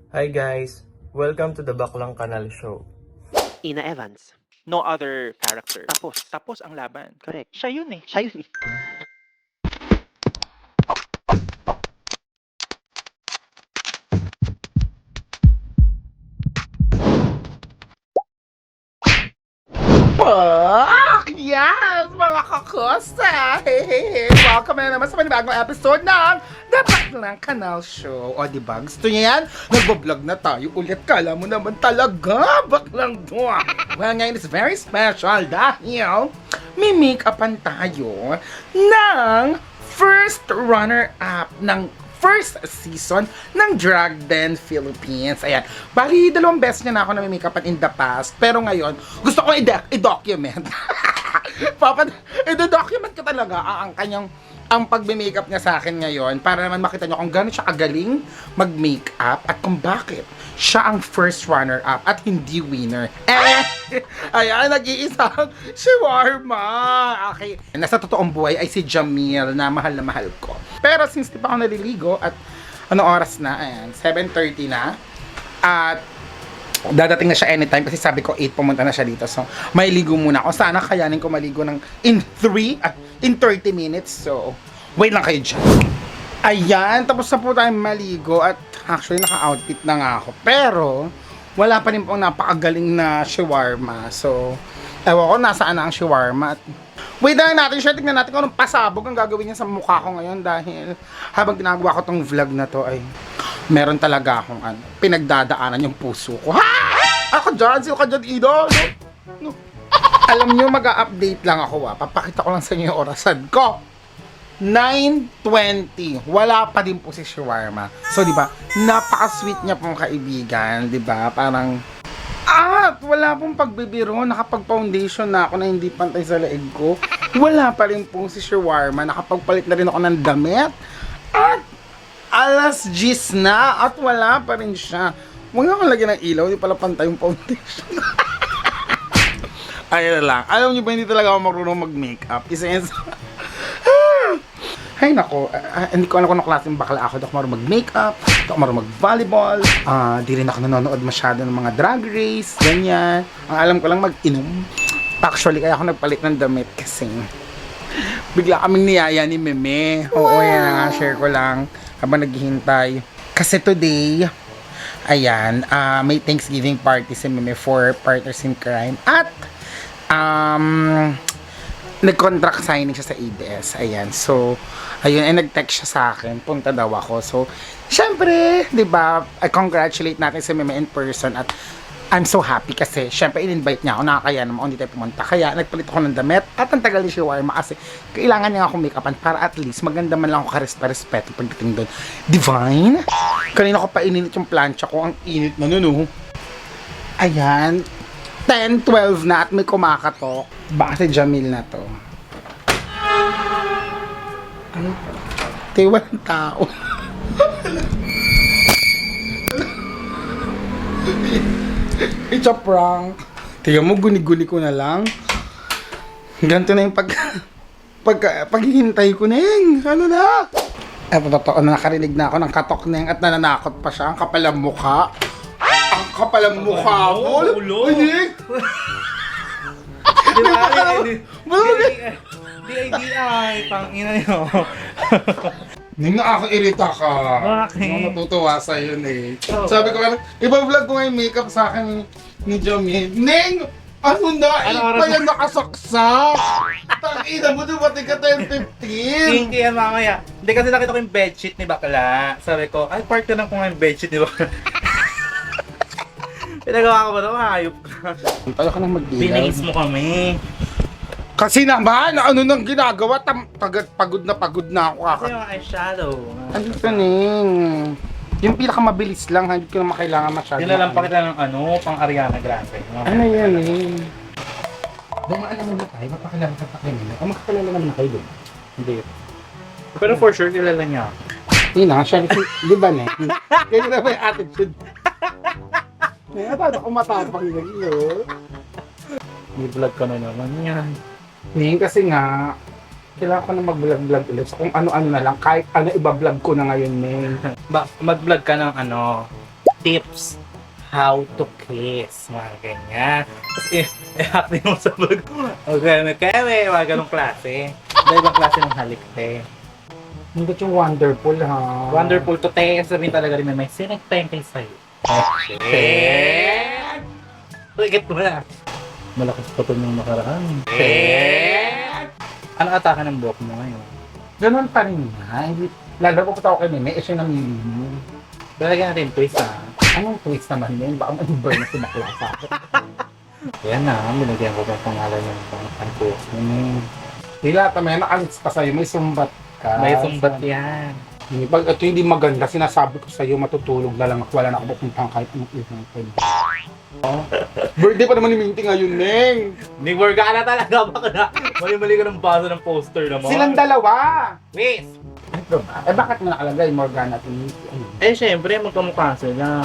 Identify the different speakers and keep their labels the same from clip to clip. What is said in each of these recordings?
Speaker 1: Hi guys! Welcome to the Baklang Kanal Show.
Speaker 2: Ina Evans.
Speaker 3: No other character.
Speaker 2: Tapos.
Speaker 3: Tapos ang laban.
Speaker 2: Correct.
Speaker 3: Siya yun eh.
Speaker 2: Siya yun.
Speaker 4: Yes, mga kakosa! Hey, hey, hey! Welcome na naman sa panibagong episode ng The Baklang Kanal Show. O, diba? Gusto niya yan? Nagbablog na tayo ulit. Kala mo naman talaga, baklang doon. Well, ngayon is very special dahil may make-upan tayo ng first runner-up ng first season ng Drag Den Philippines. Ayan. Bali, 2 beses niya na ako na may make-upan in the past. Pero ngayon, gusto ko i-document. I-document ko talaga ang pagbe-makeup niya sa akin ngayon para naman makita niyo kung gano'n siya kagaling mag-makeup at kung bakit siya ang first runner-up at hindi winner. Ayan, nag-iisang shawarma. Okay. Nasa totoong buhay ay si Jamil na mahal ko. Pero since di pa ako naliligo at ano oras na, ayan, 7:30 na. At dadating na siya anytime kasi sabi ko 8 pumunta na siya dito. So, may ligo muna ako. Sana kayanin ko maligo ng in 30 minutes. So, wait lang kayo dyan. Ayan, tapos na po tayong maligo at actually naka-outfit na nga ako. Pero, wala pa rin pong napakagaling na shawarma. So, ewan ko nasaan na ang shawarma. At wait lang natin siya, tignan natin kung anong pasabog ang gagawin niya sa mukha ko ngayon dahil habang ginagawa ko tong vlog na to ay meron talaga akong pinagdadaanan yung puso ko. Ha! Ako dyan, sino ka dyan, Ido? No. Alam nyo, mag-update lang ako Papakita ko lang sa inyo yung orasan ko. 9:20. Wala pa din po si shawarma. So, di ba, napaka-sweet niya pong kaibigan, di ba? Parang, wala pong pagbibiro. Nakapag-foundation na ako na hindi pantay sa leeg ko. Wala pa rin po si shawarma. Nakapagpalit na rin ako ng damit. At, alas 10 na. At wala pa rin siya. Huwag na akong lagyan ng ilaw. Hindi pala pantay yung foundation. Ayun lang. Alam niyo ba, hindi talaga ako marunong mag-makeup. Isa yan sa... Ay nako, hindi ko alam kung anong klaseng bakla ako. Di ako marunong mag-makeup, di ako marunong mag-volleyball, di rin ako nanonood masyado ng mga drag race, ganyan. Ang alam ko lang mag-inom. Actually, kaya ako nagpalit ng damit kasi bigla kaming niyaya ni Meme. Oo, yan nga, share ko lang habang naghihintay. Kasi today, ayan, may Thanksgiving party si Meme for Partners in Crime. At, nag-contract signing siya sa ABS. Ayan. So, ayun, ay nag-text siya sa akin. Punta daw ako. So, syempre, di ba, I congratulate natin si Meme in person at I'm so happy kasi syempre in-invite niya ako. Nakakaya naman kung hindi tayo pumunta. Kaya nagpalit ako ng damit at ang tagal ni shawarma kasi kailangan niya akong make-upan para at least maganda man lang ako karespeto pagdating doon. Divine? Kanina ko pa ininit yung plancha ko. Ang init na nun, Ayan. 10:12 na at may kumakatok. Baka si Jamil na to. Ay, walang tao. It's a prank. Tingnan mo, guni-guni ko na lang. Ganito na yung paghihintay ko, Neng. Ano na? Eto, totoo na nakarinig na ako ng katok, Neng, at nananakot pa siya. Ang kapal ang mukha. Ang kapal ang mukha mo.
Speaker 1: Ulo.
Speaker 4: Ay, Neng.
Speaker 1: DIDI, pang-ina nyo.
Speaker 4: Neng, nakakairita ka.
Speaker 1: Bakit?
Speaker 4: Nung natutuwa sa'yo, Neng. Sabi ko, iba-vlog ko nga yung makeup sa akin ni Jamil. Neng! Ano na?
Speaker 1: Ano
Speaker 4: Iba yan nakasaksak! Tangina mo, diba tika 10:15?
Speaker 1: Hindi yan mamaya. Hindi kasi nakita ko yung bedsheet ni Bakla. Sabi ko, ay part na lang ko nga yung bedsheet ni Bakla. Pinagawa ko ba ito? Hayop ka.
Speaker 4: Tayo ka nang mag-ilaw.
Speaker 1: Binays mo kami.
Speaker 4: Kasi naman, ano nang ginagawa? Pagod na ako.
Speaker 1: Kasi yung eyeshadow.
Speaker 4: Ano ka, Neng? Yung pinakamabilis lang, hindi ko na makailangan masyado.
Speaker 1: Nilalampa kita ng pang Ariana Grande.
Speaker 4: Ano yan, eh? Dumaan naman na tayo, mapakilala ka pa kayo. Makakilala naman na kayo doon.
Speaker 1: Hindi. Pero for sure, kilala niya.
Speaker 4: Hindi na, siya, di ba, Neng? Ganyan na ba yung attitude? Ngayon, paano ako matapang na iyo?
Speaker 1: May vlog ka na naman yan.
Speaker 4: Neng, kasi nga, kailangan ko na mag-vlog ulit. So, kung ano-ano na lang, kahit ano iba-vlog ko na ngayon, Neng.
Speaker 1: Mag-vlog ka ng tips how to kiss. Mga ganyan. Tapos i-acting mo sa bag. Okay, mga ganong klase. Ibang klase ng halik, te.
Speaker 4: Hindi yung wonderful, ha?
Speaker 1: Wonderful to, te. Sabihin talaga rin may sinagpengkay sa'yo. Okay. Uy, mo na. Malakas pa ito yung nakaraan. Ano atake ng buhok mo ngayon?
Speaker 4: Ganun pa rin nga. Lalaro ko kay Meme, siya namili mo.
Speaker 1: Lalagyan natin twist, ha?
Speaker 4: Anong twist naman yun? Baka mag-burn na sinakla sa akin.
Speaker 1: Yan na, binagyan ko ng pangalan yung pang-post.
Speaker 4: Hila, may nakalis pa sa'yo, may sumbat ka.
Speaker 1: May sumbat yan.
Speaker 4: Pag ito hindi maganda, sinasabi ko sa'yo, matutulog na lang ako. Wala na ako pupuntang kahit anong event. Birthday pa naman ni Minty ngayon, Neng.
Speaker 1: Ni Morgana talaga, baka na. Mali-mali ka ng basa ng poster naman.
Speaker 4: Silang dalawa.
Speaker 1: Wait!
Speaker 4: Ano ba? Eh bakit mo nakalagay Morgana at Minty? Ano?
Speaker 1: Eh, syempre, magkamukha sila.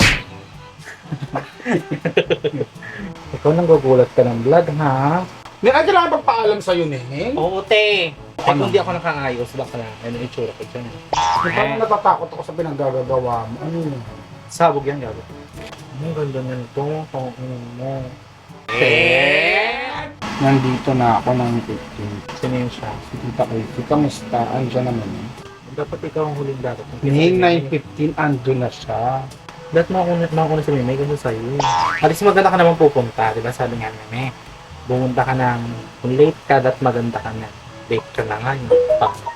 Speaker 1: Ikaw nang gugulat ka ng vlog, ha?
Speaker 4: Neng, ay kailangan pagpaalam sa'yo, Neng.
Speaker 1: Oo, te. Eh,
Speaker 4: Ano?
Speaker 1: kung di ako nakakayos, baka na. Ano yung itsura ko dyan.
Speaker 4: Parang natatakot ako sa pinaggagawa mo. Ano yun?
Speaker 1: Sabog yan, gabi. Ang ganda na nito. Ang mo.
Speaker 4: Nandito na ako ng 15.
Speaker 1: Sino yun siya?
Speaker 4: Si Tita Katie, kamusta? Andiyan naman eh.
Speaker 1: Dapat ikaw ang huling dapat.
Speaker 4: Neng, 9:15, andun na siya.
Speaker 1: Dapat makakuha si Meme kasi sa'yo. At least maganda ka naman pupunta. Diba sabi nga Meme? Bumunta ka ng, kung late ka, dapat maganda ka na. Late ka na nga yun. Tama?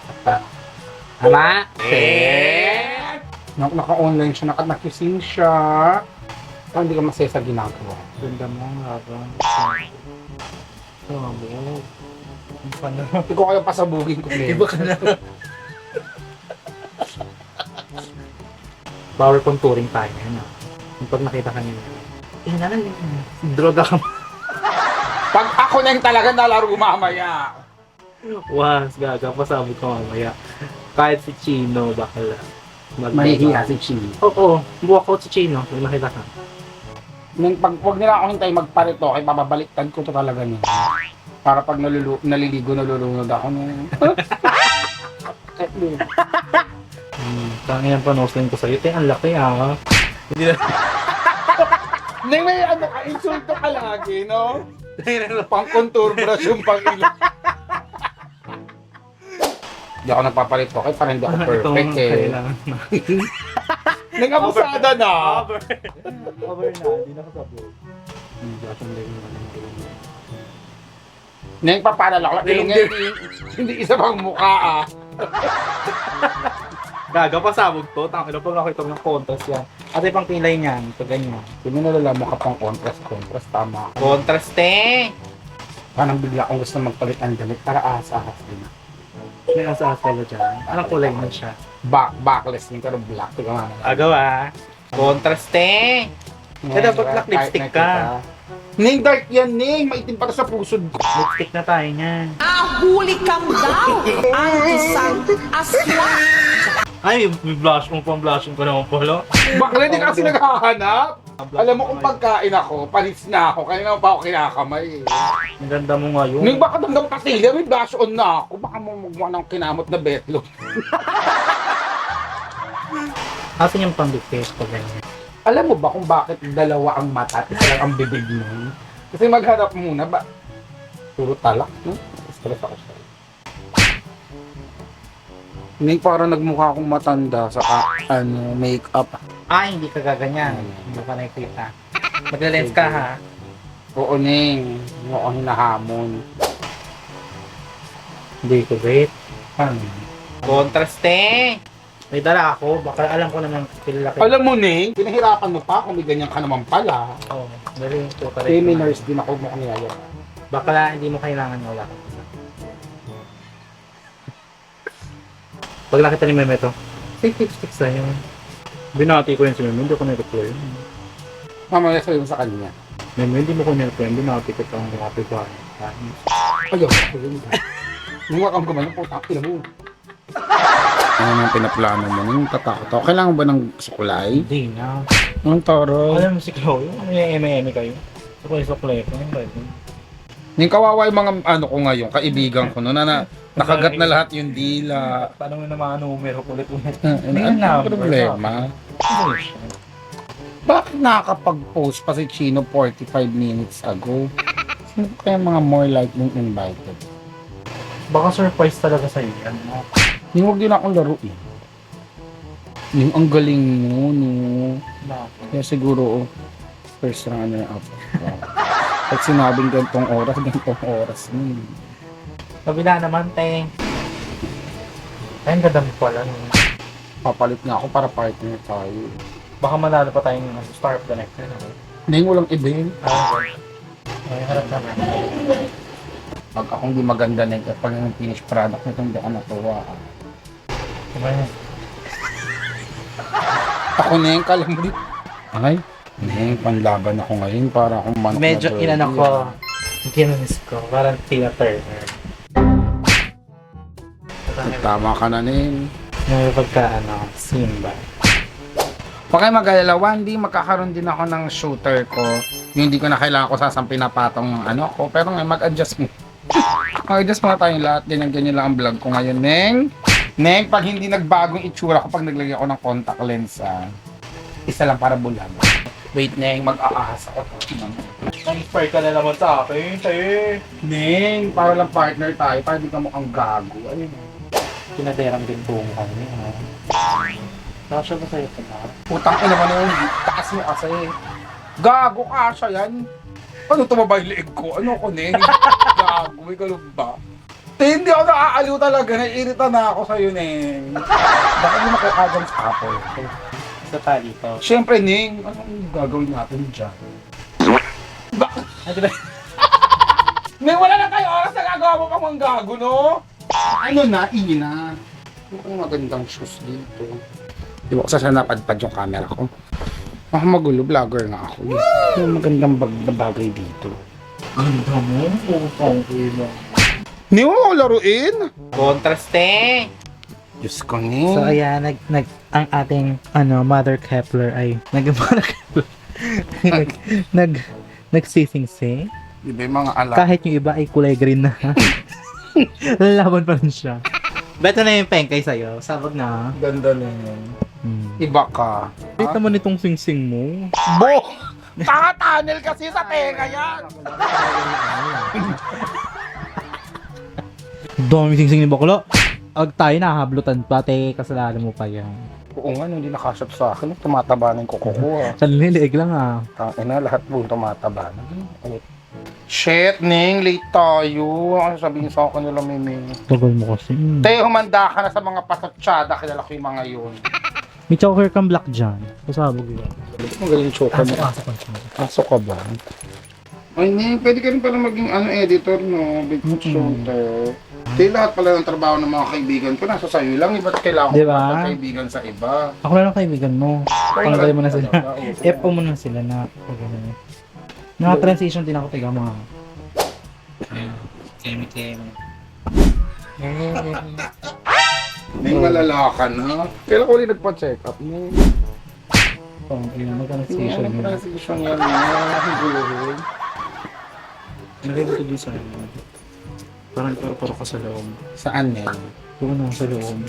Speaker 4: Naka-online siya, nakising siya. Parang hindi ka masaya sa ginagawa.
Speaker 1: Ganda mo ang habang. Tama mo. Ang pala.
Speaker 4: Ikaw kayo pasabugin ko, Neng.
Speaker 1: Iba ka na. Power contouring tayo ngayon. Yung pag nakita ka nila. Droga ka.
Speaker 4: Pag ako na yung talaga nalaro mamaya.
Speaker 1: Was, gaga. Pasabog ka mamaya. Kahit si Chino, bakala.
Speaker 4: Mahihiya si Chino.
Speaker 1: Oo, buwak ko si Chino. May makita ka.
Speaker 4: Nung pag nila ako hintay magparito, kay bababaliktad ko to talaga niya. Para pag naliligo, nalulunod ako na.
Speaker 1: Tangin ang panosling ko sa'yo. Ang laki ah. Hindi na.
Speaker 4: Neng, may ano ka, insulto ka lagi, no? Pang-contour brush yung pang-ilo. Hindi ako nagpapalit ko, kaya parang hindi ako perfect eh. Neng, abusada na.
Speaker 1: Over na, hindi na kasabog.
Speaker 4: Neng, papalala ko. Hindi isa pang mukha ah.
Speaker 1: Gaga, pasabog to. Tangin na pag nakita mo ng contrast yan. At pang kilay niyan. Ito ganyan.
Speaker 4: Sino nalalaman ka pang contrast, tama.
Speaker 1: Contrast eh!
Speaker 4: Parang bigla akong gusto magpalit ng damit para ahas-ahas din.
Speaker 1: May asa-asa ba dyan? Anong kulay man siya?
Speaker 4: Backless yung pero black. Tiga nga na.
Speaker 1: Agaw ah. Contrast eh! Kaya dapat black lipstick ka.
Speaker 4: Ning, dark yan, Ning. Maitim pa to sa pusod ko.
Speaker 1: Lipstick na tayo niyan.
Speaker 5: Huli kang daw! Ang isang aswang!
Speaker 1: Ay, may blush mo pang blushing ko naman pala.
Speaker 4: Bakla, hindi kasi naghahanap. Alam mo kung pagkain ako, palis na ako. Kaya naman pa ako kinakamay eh.
Speaker 1: Ang ganda mo ngayon.
Speaker 4: Ning, baka damdam katilya, may blush on na ako. Baka mo magmukha ng kinamot na betlog.
Speaker 1: Asan yung pang-lipstick ko ganyan?
Speaker 4: Alam mo ba kung bakit dalawa ang mata at isa lang ang bibig mo? Kasi magharap muna ba? Puro talak, no? Stress ako siya. Hindi parang nagmukha akong matanda sa make-up.
Speaker 1: Ay, hindi ka gaganyan. Hindi ka nakikita. Magla-lens ka ha?
Speaker 4: Oo, Ning. Hindi ako hinahamon.
Speaker 1: Hindi ko wait.
Speaker 4: Ano?
Speaker 1: Contrast eh! May dala ako. Baka alam ko naman kilala ko.
Speaker 4: Alam mo, Ning, pinahirapan mo pa kung may ganyan ka naman pala.
Speaker 1: Oo. Dali ko pala.
Speaker 4: Seminars din ako mo kaniyaya.
Speaker 1: Baka hindi mo kailangan wala ka. Pag nakita ni Meme to, say lipsticks na yun. Binati ko yun si Meme, hindi ko na-reply.
Speaker 4: Mamaya sabi mo sa kanya.
Speaker 1: Meme, hindi mo ko na-reply, binati ko itong happy ba.
Speaker 4: Ayaw, ayun. Nung wakang gumalang po, tapos mo. Ano nang pinaplano mo? Nung tatakot ako. Kailangan ba ng sukulay?
Speaker 1: Hindi na.
Speaker 4: Anong toro?
Speaker 1: Alam mo si Chloe, ano yung eme-eme kayo? Suklay-suklay ko, yung ba yun?
Speaker 4: Yung kawawa yung mga ano ko ngayon, kaibigan ko, no, na nakagat na lahat yung dila.
Speaker 1: Paano mo na mga numero ulit-ulit?
Speaker 4: Ano ang problema? Bakit nakakapag-post pa si Chino 45 minutes ago? Sino kaya mga more likely invited?
Speaker 1: Baka surprise talaga sa'yo yan, no?
Speaker 4: Yung huwag din akong laro eh. Yung ang galing mo, no? Kaya siguro, first runner up. Pag sinabing gantong oras.
Speaker 1: Kabila naman, Teng. Ay, ang ganda mo pala. No?
Speaker 4: Papalit nga ako para partner tayo.
Speaker 1: Baka manalo pa tayong Star of the Next. No?
Speaker 4: Hindi, walang event.
Speaker 1: Ay, harap naman.
Speaker 4: Pag akong di maganda na ito, pag yung finished product nito, hindi ako natuwa.
Speaker 1: Diba yan?
Speaker 4: Ako na yung kalamrit. Ay, hindi, panlaban ako ngayon para akong manok
Speaker 1: Medyo
Speaker 4: na
Speaker 1: inano ko. Ginanis ko. Parang Tina Turner.
Speaker 4: Tama ka na nin.
Speaker 1: Yung pagka, Simba.
Speaker 4: Huwag kayo mag-alala, one day magkakaroon din ako ng shooter ko. Yung hindi ko na kailangan ko sasampin na patong ano ko. Pero ngayon mag-adjust mo. Mag-adjust muna tayong lahat. Ganyan lang ang vlog ko ngayon, Neng. Neng, pag hindi nagbagong itsura ko pag naglagay ako ng contact lens, isa lang para bulag. Wait, Neng, mag-aahas ako.
Speaker 1: Na-inspire ka na naman sa akin, Teng.
Speaker 4: Neng, para lang partner tayo, para di ka mukhang gago. Ayun.
Speaker 1: Pinaderang din buong kami, ha? Nakasya ba sa'yo ito na?
Speaker 4: Putang ina mo na yun. Taas mo kasi. Gago ka siya yan. Ano tumaba yung leeg ko? Ano ko, Neng? Gago, may kalog ba? Hindi ako naaaliw talaga. Naiirita na ako sa'yo, Neng. Bakit mo kay Adam's apple?
Speaker 1: Sa tali ko.
Speaker 4: Siyempre, Neng. Anong gagawin natin dyan? Bakit?
Speaker 1: Ay, diba?
Speaker 4: Neng, wala na kayo oras na gagawa mo pang mga gago, no? Ano na? Ina. Mukhang magandang shoes dito. Di ba kasi napadpad yung camera ko? Ako magulo, vlogger nga ako. Yung magandang bagay dito.
Speaker 1: Ganda mo? Pupang ina.
Speaker 4: Hindi mo ako laruin?
Speaker 1: Contraste!
Speaker 4: Diyos ko, Neng.
Speaker 1: So ayan, ang ating Mother Kepler ay Mother Kepler. Nagsising-sing.
Speaker 4: Di ba yung mga alam?
Speaker 1: Kahit yung iba ay kulay green na. Lalaban pa rin siya. Beto na yung pengkay sa'yo. Sabag na.
Speaker 4: Ganda na yun. Iba ka.
Speaker 1: Wait naman itong sing-sing mo.
Speaker 4: Bo! Taka-tunnel kasi sa tenga yan!
Speaker 1: Dami sing-sing ni Bakla. Ag tayo nakahablutan pa. Kasalanan mo pa yan.
Speaker 4: Oo nga, hindi nakasap sa akin. Tumataba na yung kuko ko.
Speaker 1: Kaliliig lang ah.
Speaker 4: Tangina, lahat po tumataba na. Shit, Ning, late tayo. Ano sabihin sa akin nila, Mimi?
Speaker 1: Tagal mo kasi.
Speaker 4: Te, humanda ka na sa mga pasatsyada. Kilala ko yung mga yun.
Speaker 1: May choker kang black dyan. Pasabog yun.
Speaker 4: Magaling choker mo. Pasok ka ba? Ay, Ning, pwede ka rin pala maging editor, no? Big shooter. Te, lahat pala ng trabaho ng mga kaibigan ko nasa sayo lang. Iba't kailangan ko
Speaker 1: Diba?
Speaker 4: ng kaibigan sa iba.
Speaker 1: Ako na lang kaibigan mo. Panggalay mo na sila.
Speaker 4: Oo.
Speaker 1: FO mo na sila na. Naka-transition din ako tiga mga. Kemi.
Speaker 4: Ning, malala ka na. Kailan ko ulit nagpa-check up, Ning?
Speaker 1: Nag-transition mo.
Speaker 4: Transition yan, Ning. Guluhin.
Speaker 1: Nagay mo ito din sa akin. Parang paro ka sa loob.
Speaker 4: Saan, Ning?
Speaker 1: Kung ano sa loob.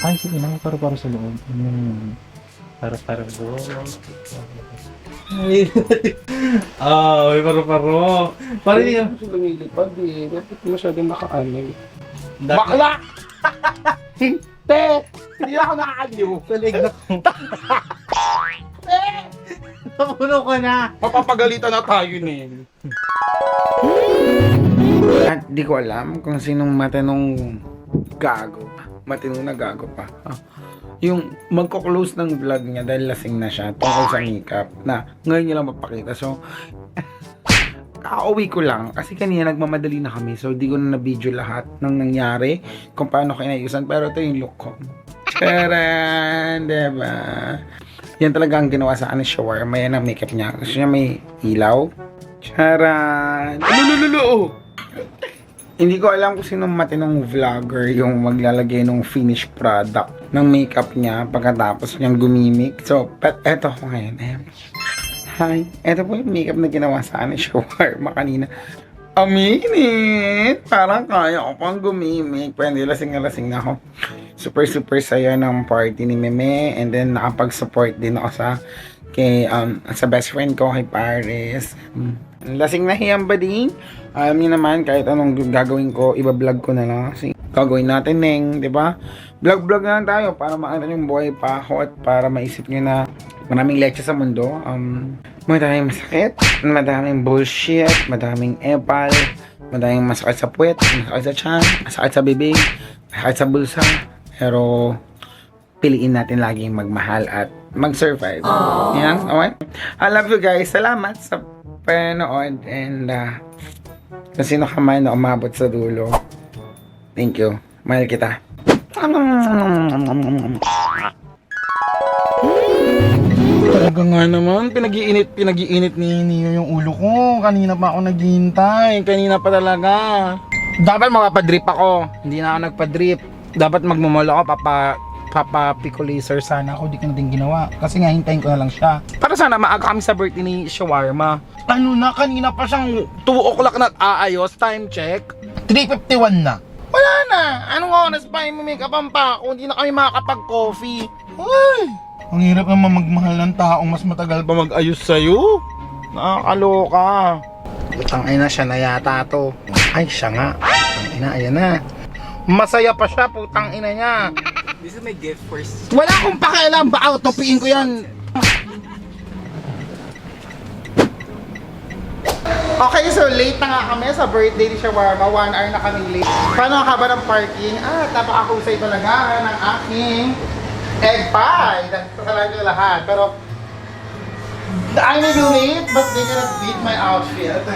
Speaker 1: Ay, sige na. Paro sa loob. Paro loob. May paro. Parang hindi
Speaker 4: Hindi ko lumilipad eh. Dapat masyadong nakaanay. Bakla! Te! Hindi ako nakaaliw.
Speaker 1: Talig na ko. Napuno ko na.
Speaker 4: Mapapagalitan na tayo, Ning. At di ko alam kung sinong matinong gago. Matinong na gago pa. Yung magko-close ng vlog niya dahil lasing na siya tungkol sa makeup na ngayon niya lang mapakita. So, kakauwi ko lang kasi kanina nagmamadali na kami. So, di ko na na-video lahat ng nangyari kung paano ko inayusan. Pero ito yung look ko. Charan! Diba? Yan talaga ang ginawa sa akin ni shawarma. Yan ang makeup niya. Gusto niya may ilaw. Charan! Lulululo! Hindi ko alam kung sinong matinong vlogger yung maglalagay ng finished product ng makeup niya pagkatapos niyang gumimik. So, eto ko ngayon. Hi. Eto po yung makeup na ginawa sa akin ni shawarma kanina. Aminit! Parang kaya ko pang gumimik. Pwede, lasing na ako. Super saya ng party ni Meme. And then, nakapag-support din ako sa best friend ko, kay Paris. Lasing na hiyang ba din? Alam niyo naman, kahit anong gagawin ko, iba-vlog ko na lang. Kasi gagawin natin, Neng, di ba? Vlog na lang tayo para makita yung buhay pa ako at para maisip niyo na maraming leche sa mundo. Madaming masakit, madaming bullshit, madaming epal, madaming masakit sa puwet, masakit sa tiyan, masakit sa bibig, masakit sa bulsa. Pero, piliin natin laging magmahal at mag-survive. Yan, okay? I love you guys. Salamat sa panood and kung sino ka man na umabot sa dulo. Thank you. Mahal kita. Talaga nga naman, pinag-iinit ni Neo yung ulo ko. Kanina pa ako naghihintay. Kanina pa talaga. Dapat mapapadrip ako. Hindi na ako nagpadrip. Dapat magmamall ako, papa-pico laser sana ako. Di ko na din ginawa. Kasi nga, hintayin ko na lang siya. Para sana maaga kami sa birthday ni Shawarma. Ano na, kanina pa siyang 2 o'clock na aayos. Time check. 3:51 na. Wala na. Anong oras pa yung make-up pa ako? Hindi na kami makakapag-coffee. Ay! Ang hirap naman magmahal ng taong mas matagal pa mag-ayos sa'yo. Nakakaloka. Putang ina, siya na yata to. Ay, siya nga. Putang ina, ayan na. Masaya pa siya, putang ina niya.
Speaker 3: This is my gift first.
Speaker 4: Wala akong pakialam. Ba, autopiin ko yan. Okay, so late na nga kami sa birthday ni Shawarma. 1 hour na kami late. Paano ang haba ng parking? Napakahusay talaga ng aking egg pie. Salamat nyo lahat. Pero, I may be late, but they cannot beat my outfit.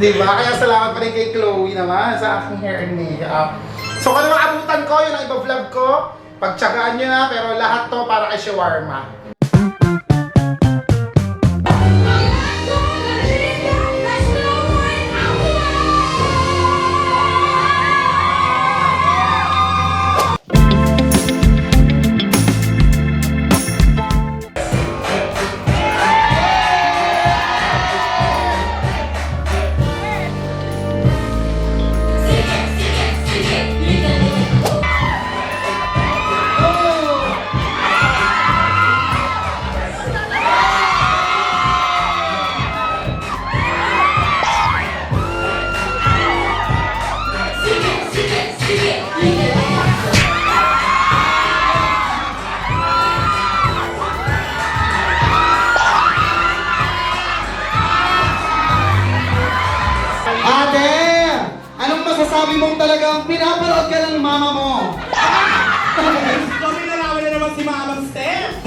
Speaker 4: Diba? Kaya salamat pa rin kay Chloe naman sa aking hair and makeup. So, kung ano abutan ko, yun ang iba-vlog ko. Pagtsagaan nyo na, pero lahat to para kay Shawarma. Ate! Anong masasabi mong talagang pinapanood ka ng mama mo?
Speaker 6: Kami nalaman na naman si Mamang Steph!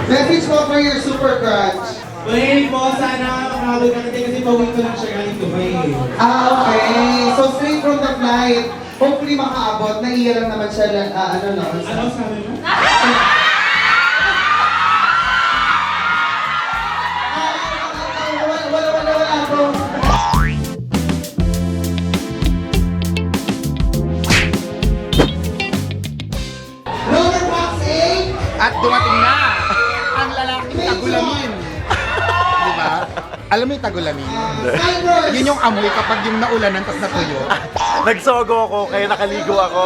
Speaker 4: Message ko for your super crush.
Speaker 6: Well, po, sana makakabot ka natin kasi pauwi ko lang siya galing Dubai.
Speaker 4: Okay. So straight from the flight, hopefully makaabot. Naiya lang naman siya,
Speaker 6: Ano sabi mo?
Speaker 4: Wala po. Lower box A. At dumating na ang lalaking tagulamin. Diba? Alam mo yung tagulamin? Yun yung amoy kapag yung naulanan tapos natuyo.
Speaker 1: Nagsogo ako, kaya nakaligo ako.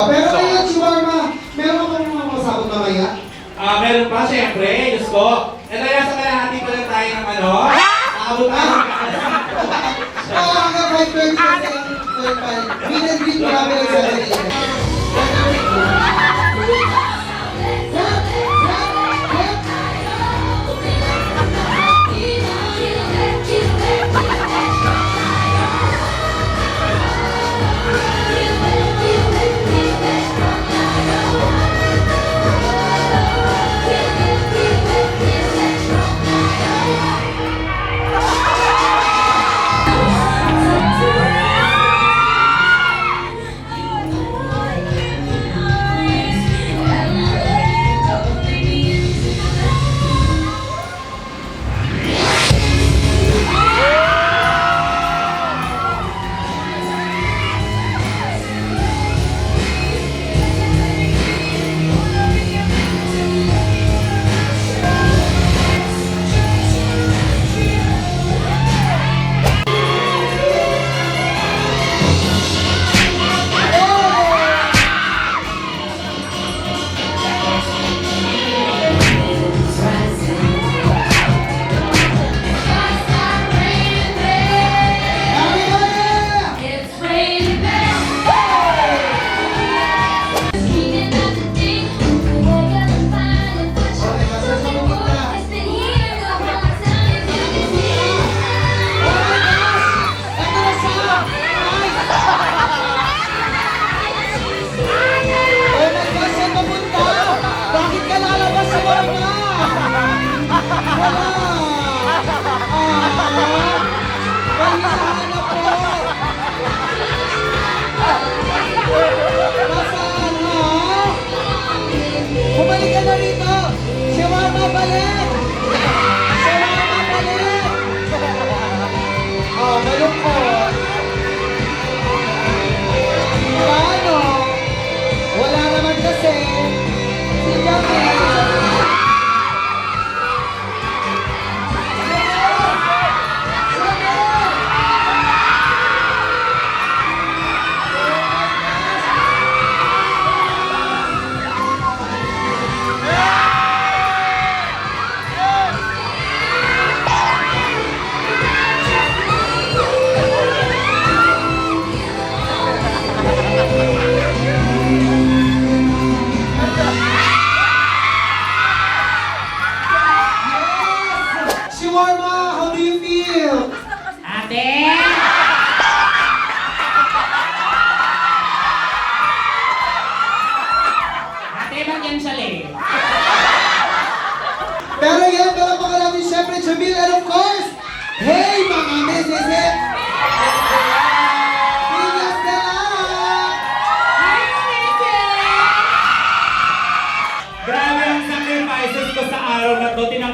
Speaker 4: Pero kayo, Shawarma, meron ka pong mga masabot mamaya?
Speaker 6: Meron pa, syempre, Diyos ko. Ito yan sa kalahati pa lang tayo ng ano. Aabot na.
Speaker 4: Oo, hanggang 5:30 kasi ang 12:05. Meet and greet marami lang sa kanina.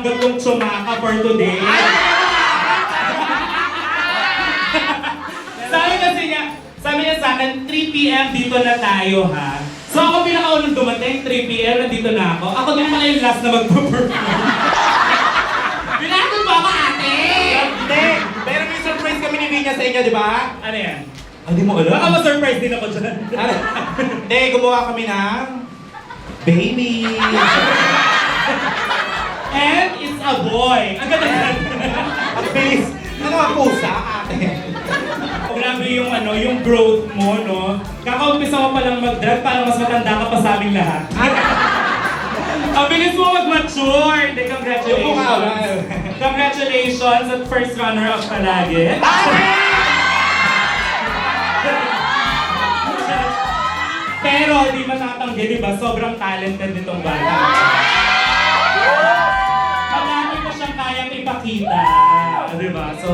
Speaker 6: tumanggap yung tsumaka for today. Sabi niya sa akin, 3 p.m. dito na tayo ha. So ako pinakaunang dumating, 3 p.m. nandito na ako. Ako din pala yung last na mag-perform. Binatod ba ako ate?
Speaker 1: Hindi! Pero may surprise kami ni Vina sa inyo, di ba?
Speaker 6: Ano yan?
Speaker 1: Hindi mo alam.
Speaker 6: Baka ma-surprise din ako dyan.
Speaker 1: Hindi, gumawa kami ng baby.
Speaker 6: And it's a boy. Ang ganda yan.
Speaker 1: Ang bilis. Ano ang pusa, ate?
Speaker 6: Grabe yung yung growth mo, no? Kakaumpisa mo palang mag-drag para mas matanda ka pa sa aming lahat. Ang bilis mo mag-mature! Hindi, congratulations! Congratulations at first runner-up palagi. Pero di matatanggi, di ba? Sobrang talented nitong bata. Marami ko siyang kayang ipakita. Di ba? So,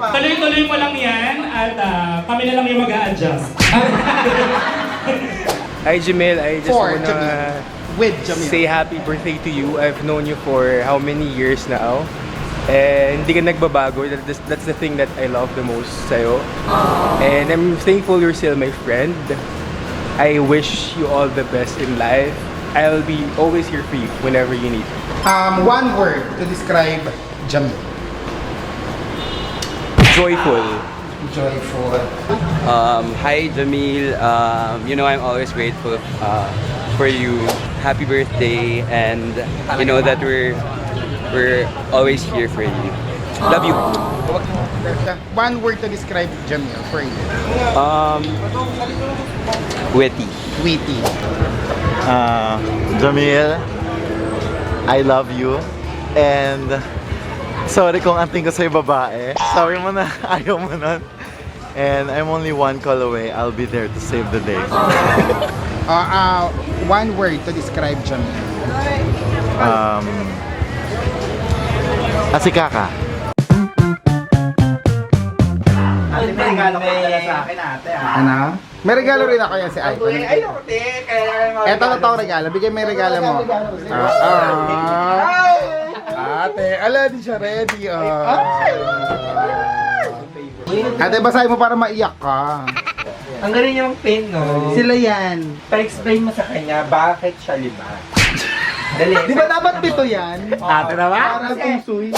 Speaker 6: tuloy-tuloy mo lang yan at kami na lang yung mag-a-adjust.
Speaker 3: Hi Jamil, I just
Speaker 4: For
Speaker 3: wanna
Speaker 4: Jamil. With Jamil.
Speaker 3: say happy birthday to you. I've known you for how many years now? And hindi ka nagbabago. That's the thing that I love the most sa'yo. And I'm thankful you're still my friend. I wish you all the best in life. I'll be always here for you whenever you need.
Speaker 4: One word to describe Jamil.
Speaker 3: Joyful.
Speaker 4: Joyful.
Speaker 7: Hi Jamil, you know I'm always grateful for you. Happy birthday, and you know that we're always here for you. Love you.
Speaker 4: One word to describe Jamil for you.
Speaker 7: Witty.
Speaker 4: Witty.
Speaker 8: Jamil, I love you. And sorry kung anting ko sa'yo babae. Sabi mo na ayaw mo nun. And I'm only one call away. I'll be there to save the day.
Speaker 4: One word to describe Jamil.
Speaker 8: Asikaka.
Speaker 1: Ate, may regalo ka pala sa akin, ate.
Speaker 4: Ano? May regalo rin ako yan si Icon.
Speaker 1: Ayoko, te. Kaya
Speaker 4: Eto na tong regalo. Bigay mo yung regalo mo. Ate, ala, di siya ready. Ate, basahin mo para maiyak ka.
Speaker 1: Ang galing yung pen, no?
Speaker 4: Sila yan.
Speaker 1: Pa-explain mo sa kanya bakit siya 5. Dali.
Speaker 4: Di ba dapat 7 yan?
Speaker 1: Ate naman?
Speaker 4: Para tungsoy.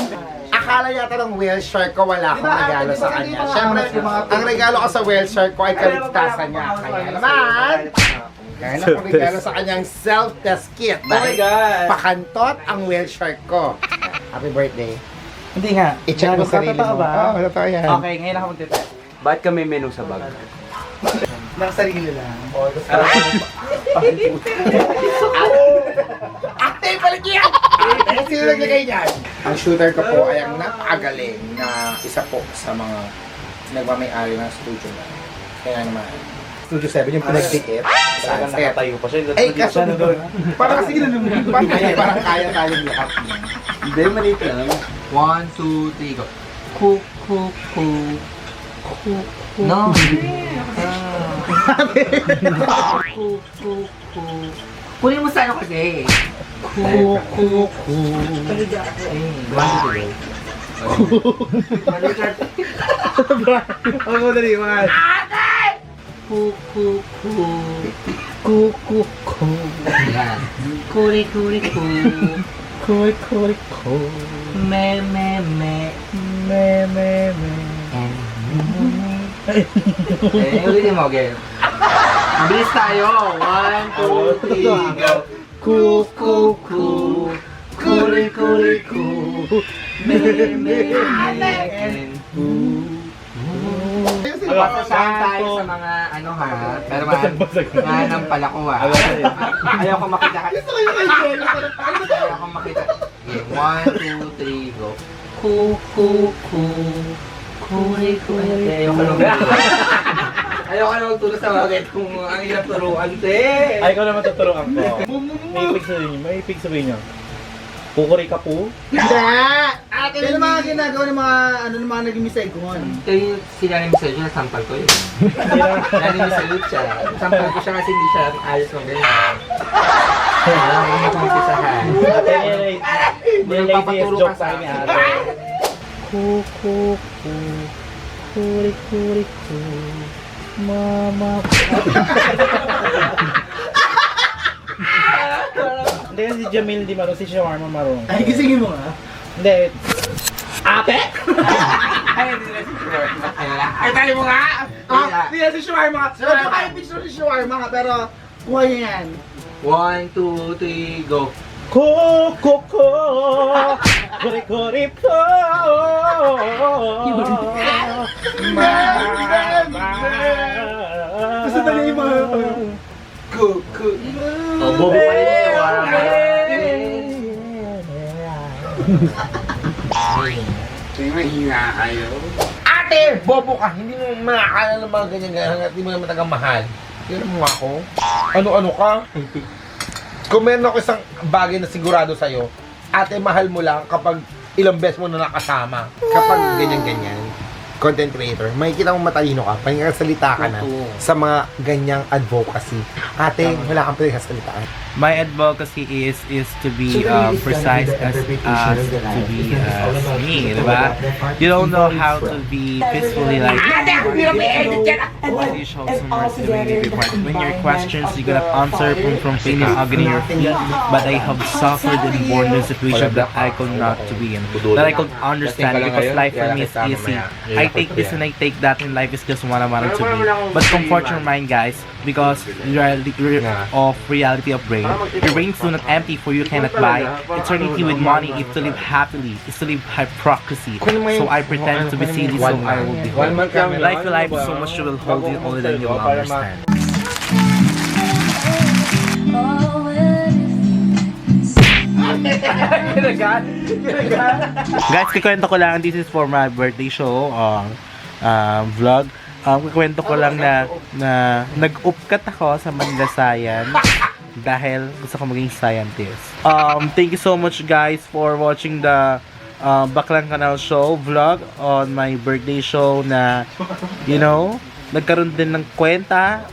Speaker 4: Akala yata ng whale shark ko wala akong regalo sa kanya. Siyempre, ang regalo ko sa whale shark ko ay kaligtasan niya. Kaya naman, kaya na akong regalo sa kanyang self-test kit.
Speaker 1: Oh my God.
Speaker 4: Pakantot ang whale shark ko. Happy birthday.
Speaker 1: Hindi nga.
Speaker 4: I-check mo sarili mo.
Speaker 1: ba?
Speaker 4: Oo, totoo yan.
Speaker 1: Okay, ngayon ako magtitest.
Speaker 7: Bakit kami menu sa bag?
Speaker 1: Nakasarili lang.
Speaker 4: Ate, balik yan! Sino naglagay niyan? Ang shooter ko po ay ang napakagaling na isa po sa mga nagmamay-ari ng studio na. Kaya naman, Studio 7 yung pinagdikit.
Speaker 1: Talagang nakatayo pa siya.
Speaker 4: Ay, kaso doon. Parang kasi parang kaya-kayang lahat.
Speaker 7: Hindi, maliit lang. 1, 2, 3, go. Cook, cook, cook. No.
Speaker 5: Kunin mo sa ano kasi.
Speaker 1: Ako dali, mga.
Speaker 5: Yan. Kuri kuri ku. Kuri kuri ku. Me me me. Me me me. Ulitin mo, game. Mabilis tayo. 1, 2, 3, go. Ku ku ku. Kuri kuri ku. Me me me. Pasasahan tayo sa mga ano ha, pero nga ng pala ko ha. Ayaw ko makita ka. Ayaw ko makita. Okay, 1, 2, 3, go. Ku, ku, ku. Kuri, kuri. Ayaw ko lang. Ayaw ko lang magturo sa bagay kung ang hirap turuan, te.
Speaker 1: Ay, ikaw naman tuturuan ko. May ibig sabihin niyo. Pukuri ka po?
Speaker 4: Ate, ano mga ginagawa ng mga ng mga naging misaygon?
Speaker 5: Ito yung sila ng message na sampal ko yun. Nani salute siya. Sampal ko siya kasi hindi siya ayos mo ganyan. Alam mo yung kumpisahan.
Speaker 1: Yung laziest joke sa akin ate. Kuri-kuri-ku, mama. Hindi si Jamil di marunong, si Shawarma marunong. Ay, gisingin mo nga. Hindi. Ate?
Speaker 4: Ay, tayo mo nga! Hindi na si Shawarma nga. Medyo kaya picture si Shawarma nga, pero kuha niya yan.
Speaker 5: 1, 2, 3, go.
Speaker 1: Ko, kuri-kuri-ku.
Speaker 4: Gusto na yung mga...
Speaker 5: Bobo pa rin yung Shawarma.
Speaker 4: Ate! Bobo ka! Hindi mo makakala ng mga ganyan-ganyan at hindi mo naman tagang mahal. Tignan mo nga ako. Ano-ano ka? Kung meron ako isang bagay na sigurado sa'yo, ate, mahal mo lang kapag ilang beses mo na nakasama. Kapag ganyan-ganyan, content creator, makikita mo matalino ka, pangasalita ka na sa mga ganyang advocacy. Ate, wala kang pinagkasalitaan.
Speaker 1: My advocacy is to be precise as to be me, diba? You don't know how to be peacefully like you show some mercy when your questions you gonna answer from pain and agony in your feet, but I have suffered and borne in situations that I could not to be in, that I could understand because life for me is easy. I take this and I take that, and life is just what I wanted to be. But comfort your mind, guys, because reality of brain. Your brains do not empty, for you cannot buy eternity with money. Is to live happily, is to live hypocrisy. So I pretend to be silly, so I will be whole. Life is so much you will hold it only than you will understand. Guys, kikwento ko lang, this is for my birthday show vlog. Kikwento ko lang na nag-upkat ako sa Manlasayan dahil gusto ko maging scientist. Thank you so much guys for watching the Baklang Kanal Show vlog on my birthday show na, you know, nagkaroon din ng kwenta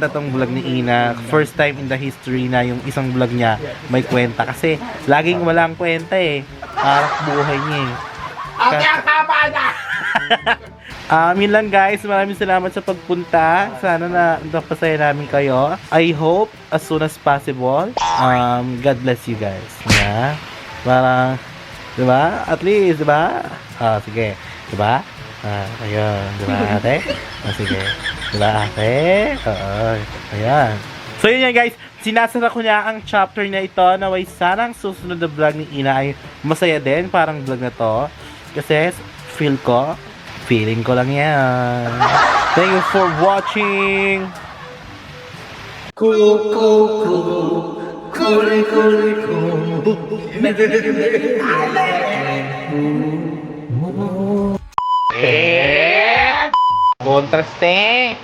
Speaker 1: tong vlog ni Ina. First time in the history na yung isang vlog niya may kwenta. Kasi laging walang kwenta eh. Parang buhay niya eh.
Speaker 4: Okay, ang haba na!
Speaker 1: Yun lang guys. Maraming salamat sa pagpunta. Sana na napasaya namin kayo. I hope as soon as possible. God bless you guys. Yeah. Parang, diba? At least, diba? Sige. Diba? Ayun. Diba ate? Sige. Diba ate? Oo. Ayan. So yun yan guys. Sinasara ko na ang chapter na ito. Naway sana ang susunod na vlog ni Ina ay masaya din. Parang vlog na to. Kasi feeling ko lang yan. Thank you for watching. Contraste.